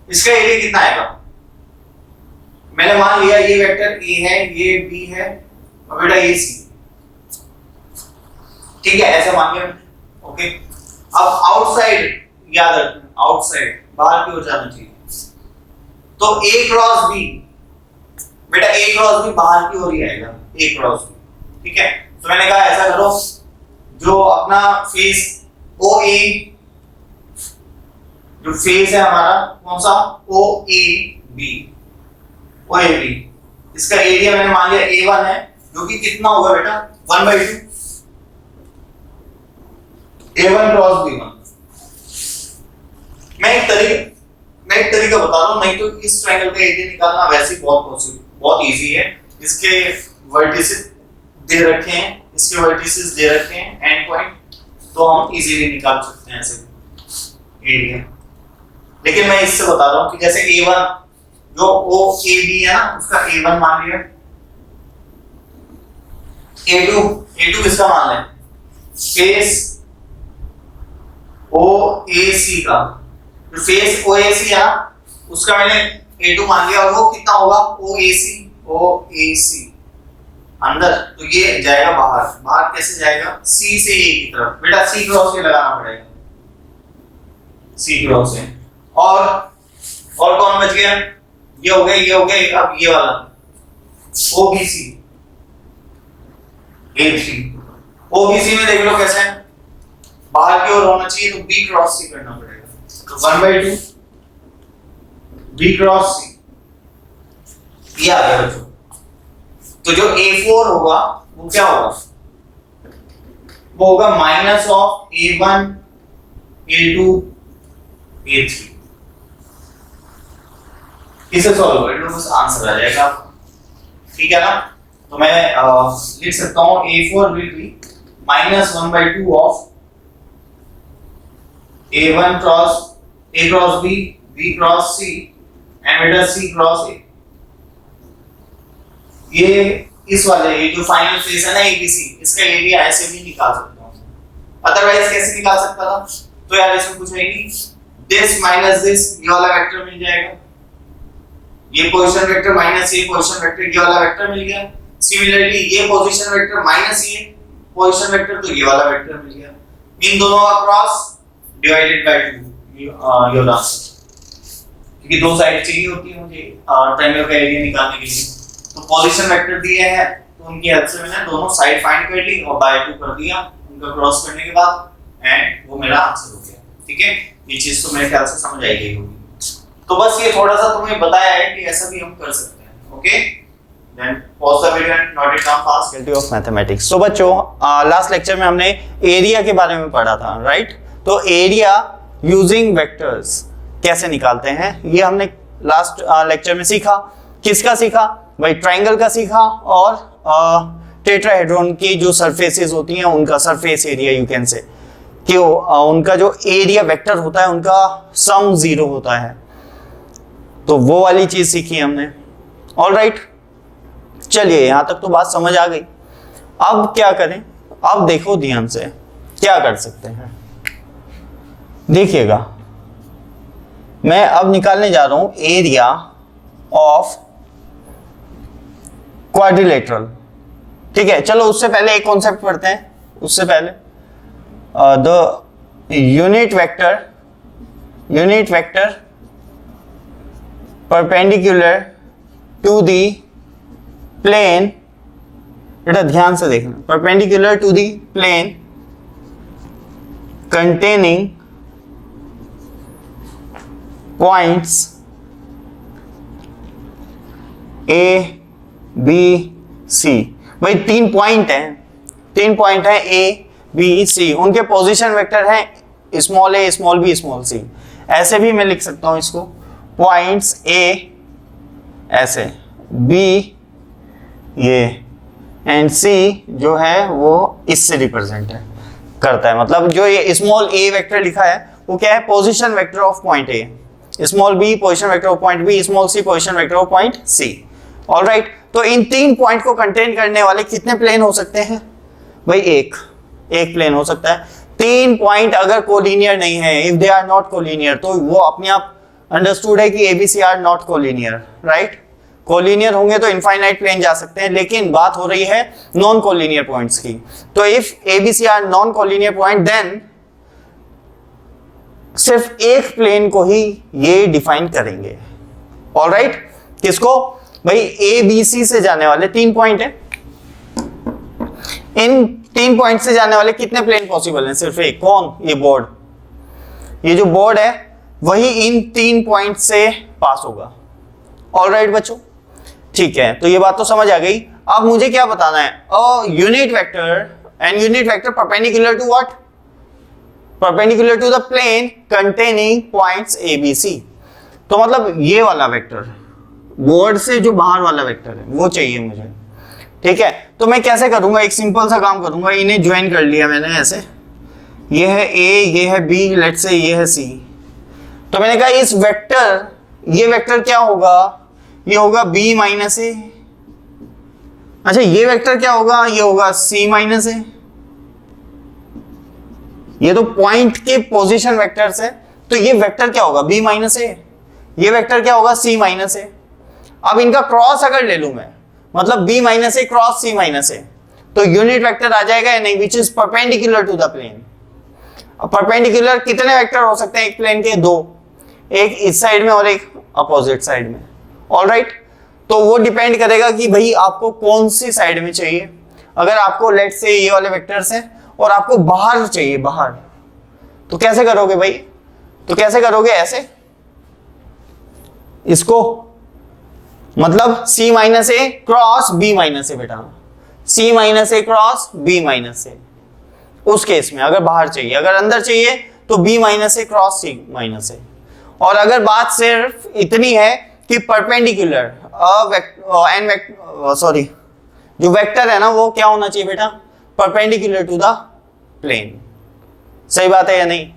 इसका एरिया कितना आएगा, मैंने मान लिया ये वेक्टर A है, ये B है, और बेटा ये C, ठीक है, ऐसा मान लिया, ओके। अब आउटसाइड याद रखना, आउटसाइड बाहर की ओर जाना चाहिए, तो A क्रॉस B, बेटा A क्रॉस B बाहर की ओर ही आएगा, A क्रॉस B, ठीक है। तो मैंने कहा ऐसा करो, जो अपना फेस OA, जो फेस है हमारा कौन सा OAB, इसका एरिया मैंने मान लिया A1 है, जो कि कितना होगा बेटा 1/2 A1 क्रॉस B1। मैं एक तरीका बता रहा हूं, नहीं तो इस ट्रायंगल का एरिया निकालना वैसे ही बहुत इजी है। इसके वर्टिसेस दे रखे हैं, इसके वर्टिसेस दे रखे हैं, एंड पॉइंट, तो हम इजीली निकाल सकते हैं ऐसे एरिया। लेकिन मैं इससे बता रहा हूं कि जैसे A1 जो OAB है ना, उसका A1 मान लिया, A2 किसका मान लें? फेस OAC का, जो फेस OAC है ना उसका मैंने A2 मान लिया, और वो कितना होगा? OAC अंदर, तो ये जाएगा बाहर। बाहर कैसे जाएगा? C से A की तरफ। बेटा C क्रॉस A लगाना पड़ेगा, C क्रॉस A। और कौन बच गया? ये हो गया, अब ये वाला OBC A3। OBC में देख लो कैसे है, बाहर की ओर होना चाहिए, तो B क्रॉस C करना पड़ेगा। तो 1/2 B क्रॉस C, ये आ गया बच्चों। तो जो A4 होगा वो क्या होगा? वो होगा minus of A1 A2 A3। इसे सॉल्व कर लो, बस आंसर आ जाएगा, ठीक है ना? तो मैं लिख सकता हूं A4 will be minus 1/2 of A1 cross A cross B, B cross C and बेटा C cross A। ये इस वाले, ये जो फाइनल फेस है ना ABC, इसका एरिया ऐसे भी निकाल सकता हूं। अदरवाइज कैसे निकाल सकता था? तो यार इसमें कुछ है नहीं, दिस माइनस दिस, ये वाला वेक्टर मिल जाएगा, ये पोजीशन वेक्टर माइनस ये पोजीशन वेक्टर, ये वाला वेक्टर मिल गया। सिमिलरली ये पोजीशन वेक्टर माइनस ये पोजीशन वेक्टर, तो ये वाला वेक्टर मिल गया। इन दोनों का cross divided by 2, your answer. क्योंकि दो साइड चाहिए होती है मुझे ट्रायंगल का एरिया निकालने के लिए, तो पोजीशन वेक्टर दिए हैं तो उनकी हेल्प से मैंने दोनों साइड फाइंड कर ली और बाय 2 कर दिया उनका क्रॉस करने के बाद, एंड वो मेरा आंसर हो गया। ठीक है, ये चीज तो मेरे ख्याल से समझ आई गई होगी। तो बस ये थोड़ा सा तुम्हें बताया है कि ऐसा भी हम कर सकते हैं। Okay, then pause the video and note it down fast. Faculty of mathematics. तो बच्चों लास्ट लेक्चर में हमने एरिया के बारे में पढ़ा था, राइट? तो एरिया यूजिंग वेक्टर्स कैसे निकालते हैं ये हमने लास्ट लेक्चर में सीखा। किसका सीखा भाई? ट्रायंगल का सीखा, और टेट्राहेड्रॉन की जो सरफेसेस होती हैं उनका surface area, you can say कि उनका जो एरिया वेक्टर होता है उनका सम 0 होता है, तो वो वाली चीज सीखी हमने। ऑलराइट, चलिए यहां तक तो बात समझ आ गई। अब क्या करें? अब देखो ध्यान से क्या कर सकते हैं, देखिएगा। मैं अब निकालने जा रहा हूं एरिया ऑफ क्वाड्रिलेटरल। ठीक है, चलो उससे पहले एक कॉन्सेप्ट पढ़ते हैं। उससे पहले the unit vector perpendicular to the plane, बेटा ध्यान से देखना, perpendicular to the plane containing points A B C। भाई 3 पॉइंट हैं A B C, उनके पोजीशन वेक्टर हैं small a small b small c। ऐसे भी मैं लिख सकता हूं इसको, पॉइंट्स A ऐसे, B ये, एंड C जो है वो इससे रिप्रेजेंट करता है। मतलब जो ये स्मॉल a वेक्टर लिखा है वो क्या है? Position vector of point A, small b position vector of point B, small c position vector of point C। Alright, तो इन 3 पॉइंट को कंटेन करने वाले कितने प्लेन हो सकते हैं भाई? एक प्लेन हो सकता है। 3 पॉइंट अगर कोलिनियर नहीं है, if they are not collinear, तो वो अपने आप अंडरस्टूड है कि ABC are not collinear, right? Collinear होंगे तो इनफाइनाइट प्लेन जा सकते हैं, लेकिन बात हो रही है नॉन कोलिनियर पॉइंट्स की। तो if ABC are non collinear point, then सिर्फ एक प्लेन को ही ये डिफाइन करेंगे। ऑलराइट, किसको भाई? ABC से जाने वाले 3 पॉइंट है। इन 3 पॉइंट से जाने वाले कितने प्लेन पॉसिबल हैं? सिर्फ एक। कौन? ये बोर्ड, ये जो बोर्ड है वही इन 3 पॉइंट से पास होगा। ऑलराइट बच्चों, ठीक है, तो ये बात तो समझ आ गई। अब मुझे क्या बताना है? Unit vector, and unit vector perpendicular to what? Perpendicular to the plane containing points ABC। तो मतलब ये वाला वेक्टर, बोर्ड से जो बाहर वाला वेक्टर है वो चाहिए मुझे। ठीक है, तो मैं कैसे करूंगा? एक सिंपल सा काम करूंगा, इन्हें ज्वाइन कर लिया मैंने ऐसे, ये है A, ये है B, लेट्स से ये है C। तो मैंने कहा इस वेक्टर, ये वेक्टर क्या होगा? ये होगा B माइनस A, अच्छा ये वेक्टर क्या होगा, ये होगा c माइनस ए, ये तो पॉइंट के पोजीशन वेक्टर्स है, तो ये वेक्टर क्या होगा b माइनस ए, ये वेक्टर क्या होगा c माइनस ए। अब इनका क्रॉस अगर ले लूं मैं, मतलब b minus a cross c minus a, तो यूनिट वेक्टर आ जाएगा या नहीं, which is perpendicular to the plane. अब परपेंडिकुलर कितने वेक्टर हो सकते हैं एक प्लेन के, दो, एक इस साइड में और एक अपोजिट साइड में। ऑलराइट, तो वो डिपेंड करेगा कि भाई आपको कौन सी साइड में चाहिए। अगर आपको लेट से ये वाले वेक्टर्स हैं और आपको बाहर चाहिए, बाहर, तो कैसे करोगे भाई, तो कैसे करोगे, ऐसे इसको, मतलब c minus a cross b minus ए बेटा, c minus a cross b minus ए, उस केस में अगर बाहर चाहिए। अगर अंदर चाहिए तो b minus a cross c minus ए। और अगर बात सिर्फ इतनी है कि परपेंडिकुलर जो वेक्टर है ना वो क्या होना चाहिए बेटा, परपेंडिकुलर टू द प्लेन। सही बात है या नहीं?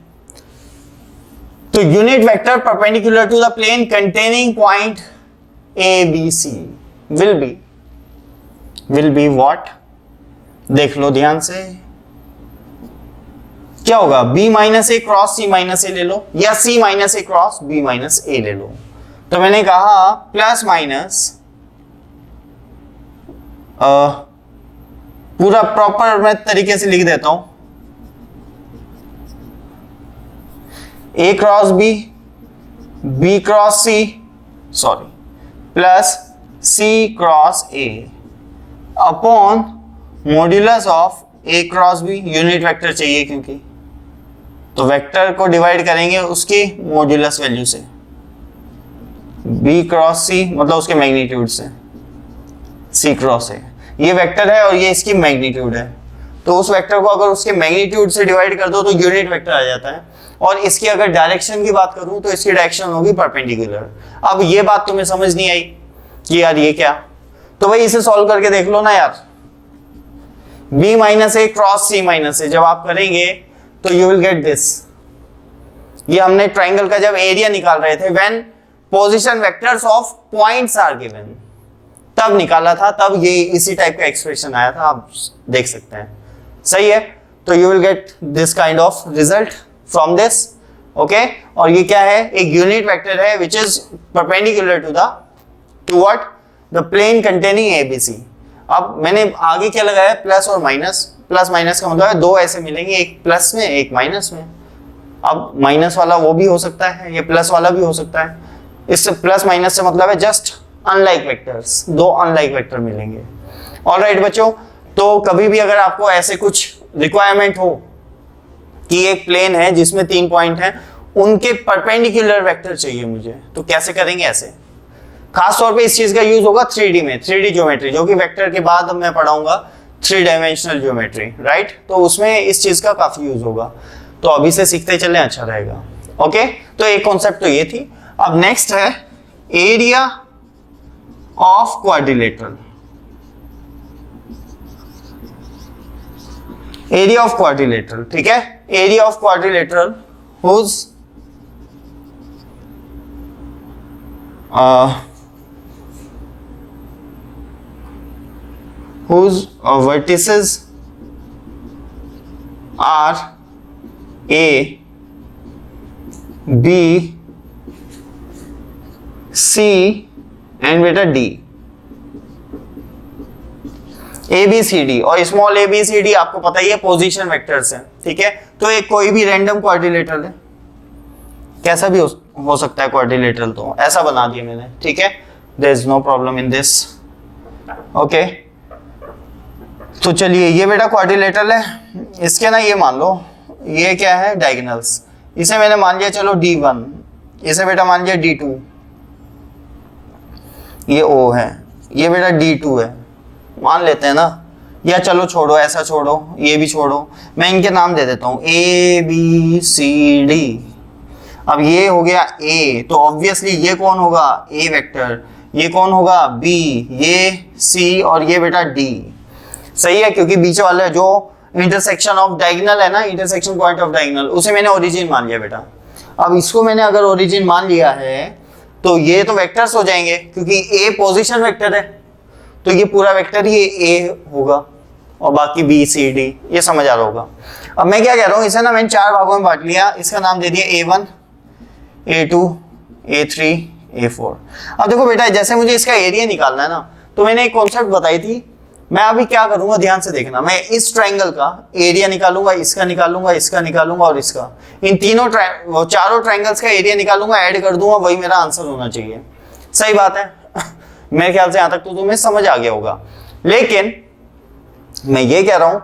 तो unit vector perpendicular to the plane containing point a b c will be what, देख लो ध्यान से, क्या होगा, b minus a cross c minus a ले लो, या c minus a cross b minus a ले लो। तो मैंने कहा प्लस माइनस, पूरा प्रॉपर मैं तरीके से लिख देता हूं, a cross b, b cross c, sorry, plus c cross a upon modulus of a cross b, unit vector चाहिए क्योंकि, तो वेक्टर को डिवाइड करेंगे उसकी मॉड्यूलस वैल्यू से, b क्रॉस c मतलब उसके मैग्नीट्यूड से, c क्रॉस a ये वेक्टर है और ये इसकी मैग्नीट्यूड है, तो उस वेक्टर को अगर उसके मैग्नीट्यूड से डिवाइड कर दो तो यूनिट वेक्टर आ जाता है। और इसकी अगर डायरेक्शन की बात करूं तो इसकी डायरेक्शन होगी परपेंडिकुलर। अब ये बात तुम्हें समझ नहीं आई कि यार ये क्या, तो भाई इसे सॉल्व करके देख लो ना यार, b minus a cross c minus ए जब आप करेंगे तो यू विल गेट दिस। ये हमने ट्राइंगल का जब एरिया निकाल रहे थे when position vectors of points are given, तब निकाला था, तब ये इसी टाइप का एक्सप्रेशन आया था, आप देख सकते हैं। सही है, तो you will get this kind of result from this. Okay, और ये क्या है, एक यूनिट वेक्टर है which is perpendicular to what, the plane containing ABC. अब मैंने आगे क्या लगाया, प्लस और माइनस, प्लस माइनस का मतलब है दो ऐसे मिलेंगे, एक प्लस में एक माइनस में। अब माइनस वाला वो भी हो सकता है, ये प्लस वाला भी हो सकता है, इससे प्लस माइनस से मतलब है जस्ट अनलाइक वेक्टर्स, दो अनलाइक वेक्टर मिलेंगे। ऑलराइट बच्चों, तो कभी भी अगर आपको ऐसे कुछ रिक्वायरमेंट हो कि एक प्लेन है जिसमें 3 पॉइंट हैं, उनके परपेंडिकुलर वेक्टर चाहिए मुझे, तो कैसे करेंगे ऐसे। खास तौर पे इस चीज का यूज होगा 3D में, 3D ज्योमेट्री, जो कि वेक्टर के बाद मैं पढ़ाऊंगा 3 डायमेंशनल ज्योमेट्री, राइट, तो उसमें इस चीज का काफी यूज होगा, तो अभी से सीखते चले, अच्छा रहेगा। ओके, तो एक कॉन्सेप्ट तो ये थी। अब नेक्स्ट है area of quadrilateral. Area of quadrilateral, ठीक है, area of quadrilateral whose vertices are A, B, C and बेटा D, a b c d, और small a b c d आपको पता ही है पोजीशन वेक्टर्स हैं, ठीक है। तो एक कोई भी रैंडम क्वाड्रिलेटरल है, कैसा भी हो सकता है क्वाड्रिलेटरल, तो ऐसा बना दिया मैंने, ठीक है, there is no problem in this. Okay, तो चलिए ये बेटा क्वाड्रिलेटरल है, इसके ना ये मान लो ये क्या है, डायगोनल्स, इसे मैंने मान लिया चलो D1, इसे बेटा मान लिया D2, ये O है, ये बेटा D2 है, मान लेते हैं ना, या चलो छोड़ो, ऐसा छोड़ो, ये भी छोड़ो, मैं इनके नाम दे देता हूँ A B C D। अब ये हो गया A, तो ऑब्वियसली ये कौन होगा, A वेक्टर, ये कौन होगा B, ये C और ये बेटा D। सही है, क्योंकि बीच वाले जो इंटरसेक्शन ऑफ डायगोनल है ना, इंटरसेक्शन पॉइंट ऑफ डायगोनल, उसे मैंने ओरिजिन मान लिया बेटा। अब इसको मैंने अगर ओरिजिन मान लिया है तो ये तो वेक्टर्स हो जाएंगे, क्योंकि A पोजीशन वेक्टर है, तो ये पूरा वेक्टर ही ए होगा और बाकी बी सी डी, ये समझ आ रहा होगा। अब मैं क्या कह रहा हूँ, इसे ना मैंने 4 भागों में बांट लिया, इसका नाम दे दिया A1, A2, A3, A4। अब देखो बेटा, जैसे मुझे इसका एरिया निकालना है ना, तो मैंने एक कॉन्सेप्ट बताई थी, मैं अभी क्या करूंगा ध्यान से देखना, मैं इस ट्राइंगल का एरिया निकालूंगा, इसका निकालूंगा, इसका निकालूंगा और इसका, इन चारों ट्राइंगल्स का एरिया निकालूंगा, ऐड कर दूंगा, वही मेरा आंसर होना चाहिए। सही बात है मेरे ख्याल से यहां तक तो तुम्हें समझ आ गया होगा। लेकिन मैं ये कह रहा हूं,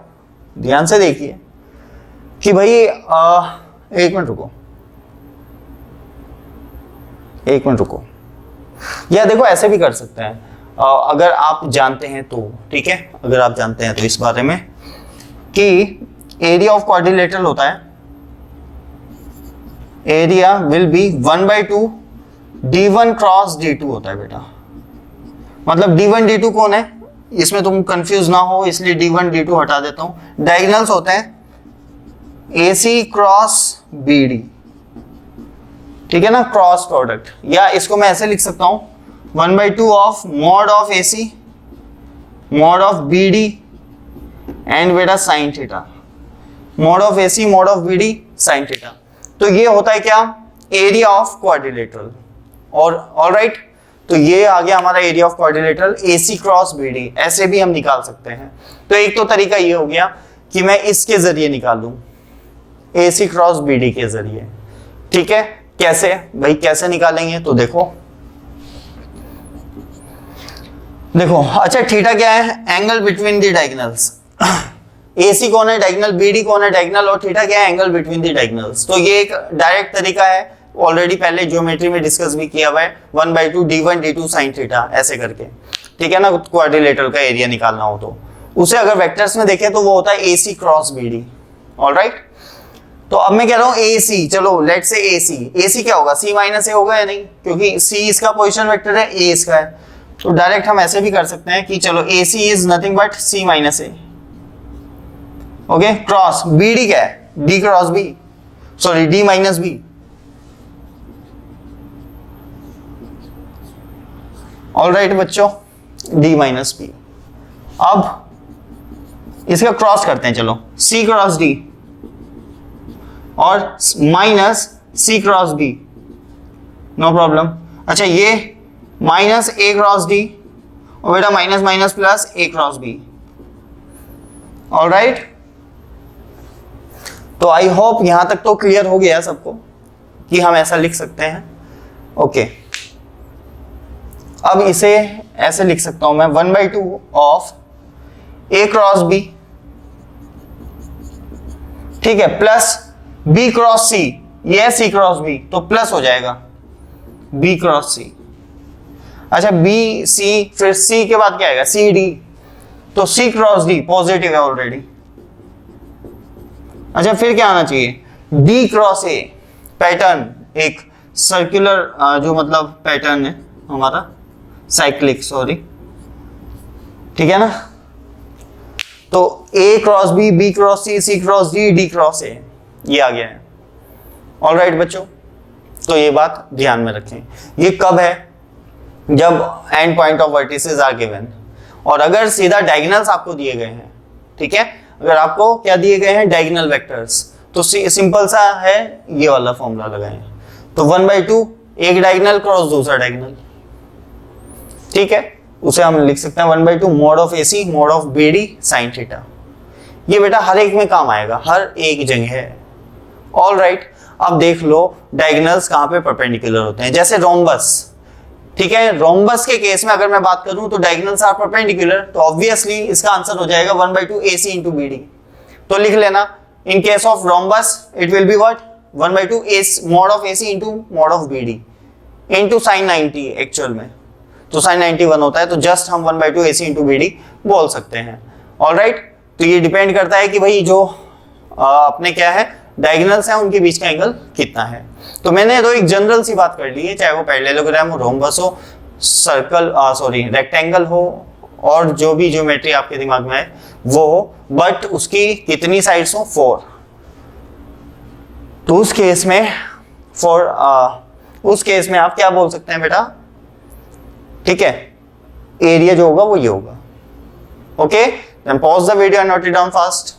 ध्यान से देखिए कि भाई एक मिनट रुको, या देखो ऐसे भी कर सकते हैं, अगर आप जानते हैं तो, ठीक है, अगर आप जानते हैं तो इस बारे में कि एरिया ऑफ क्वाड्रिलेटरल होता है, area will be 1/2 D1 cross D2 होता है बेटा। मतलब D1 D2 कौन है, इसमें तुम कंफ्यूज ना हो इसलिए D1 D2 हटा देता हूं। डायगोनल्स होते हैं AC क्रॉस BD, ठीक है ना, क्रॉस प्रोडक्ट, या इसको मैं ऐसे लिख सकता हूं 1/2 of mod of AC mod of BD and बेटा sine theta, mod of AC mod of BD sine theta. तो ये होता है क्या, एरिया ऑफ क्वाड्रिलेटरल। और ऑलराइट, तो ये आ गया हमारा area of quadrilateral AC cross BD, ऐसे भी हम निकाल सकते हैं। तो एक तो तरीका ये हो गया कि मैं इसके जरिए निकालूं, AC क्रॉस BD के जरिए, ठीक है। कैसे भाई, कैसे निकालेंगे, तो देखो अच्छा, थीटा क्या है, angle between the diagonals. AC कौन है, डायगोनल, BD कौन है, डायगोनल, और थीटा क्या है, एंगल बिटवीन द डायगोनल्स। तो ये एक डायरेक्ट तरीका है, ऑलरेडी पहले ज्योमेट्री में डिस्कस भी किया हुआ है, 1/2 D1 D2 साइन थीटा ऐसे करके, ठीक है ना, क्वाड्रिलेटरल का एरिया निकालना हो तो। उसे अगर वेक्टर्स में देखें तो वो होता है AC क्रॉस BD, ऑलराइट। तो अब मैं कह रहा हूं AC, चलो लेट्स से AC क्या होगा, C माइनस A होगा या नहीं, क्योंकि C इसका पोजीशन वेक्टर है, A इसका है। तो डायरेक्ट हम ऐसे भी कर सकते हैं कि चलो AC is nothing but C minus A, okay. Cross BD क्या है, D cross B, sorry D minus B, alright बच्चों, D माइनस B। अब इसका क्रॉस करते हैं, चलो C क्रॉस D और minus C cross B, no problem. अच्छा, ये माइनस A क्रॉस D और बेटा minus minus plus A cross B, alright. तो आई होप यहां तक तो क्लियर हो गया सबको कि हम ऐसा लिख सकते हैं, ओके। अब इसे ऐसे लिख सकता हूं मैं 1/2 ऑफ A क्रॉस B, ठीक है, प्लस B क्रॉस C, ये है C क्रॉस B, तो प्लस हो जाएगा B क्रॉस C। अच्छा, B C, फिर C के बाद क्या आएगा, C D, तो C क्रॉस D पॉजिटिव है ऑलरेडी। अच्छा, फिर क्या आना चाहिए, D क्रॉस A, पैटर्न एक सर्कुलर जो मतलब पैटर्न है हमारा, साइक्लिक, सॉरी, ठीक है ना। तो A cross B, B cross C, C cross D, D cross A, ये आ गया है, ऑलराइट बच्चों। तो ये बात ध्यान में रखें, ये कब है, जब end point of vertices are given, और अगर सीधा डायगोनल्स आपको दिए गए हैं, ठीक है, अगर आपको क्या दिए गए हैं, डायगोनल वेक्टर्स, तो सिंपल सा है, ये वाला फॉर्मूला लगाएं। तो 1/2 एक डायगोनल क्रॉस दूसरा डायगोनल, ठीक है, उसे हम लिख सकते हैं 1/2 mod of AC mod of BD sine theta. ये बेटा हर एक में काम आएगा, हर एक जगह है, ऑलराइट। अब देख लो डायगोनल्स कहां पे परपेंडिकुलर होते हैं, जैसे रोम्बस, ठीक है, रोम्बस के केस में अगर मैं बात करूं तो डायगोनल्स आर परपेंडिकुलर, तो ऑब्वियसली इसका आंसर हो जाएगा 1/2 AC इंटू BD। तो लिख लेना, in case of rhombus it will be what, 1/2 mod of AC into mod of BD into sine 90 actual में, तो साइन 91 होता है, तो जस्ट हम 1/2 AC इंटू BD बोल सकते हैं, ऑलराइट। तो ये डिपेंड करता है कि भाई जो अपने क्या है, डायगोनल्स हैं, उनके बीच का एंगल कितना है। तो मैंने तो एक जनरल सी बात कर ली है, चाहे वो पैरेललोग्राम हो, रोम्बस हो, सर्कल, सॉरी रेक्टेंगल हो, और जो भी ज्योमेट्री आपके दिमाग में है वो हो, बट उसकी कितनी साइड्स हो, 4। तो उस केस में उस केस में आप क्या बोल सकते हैं बेटा, ठीक है, एरिया जो होगा वो ये होगा। Okay, then pause the video and note it down fast.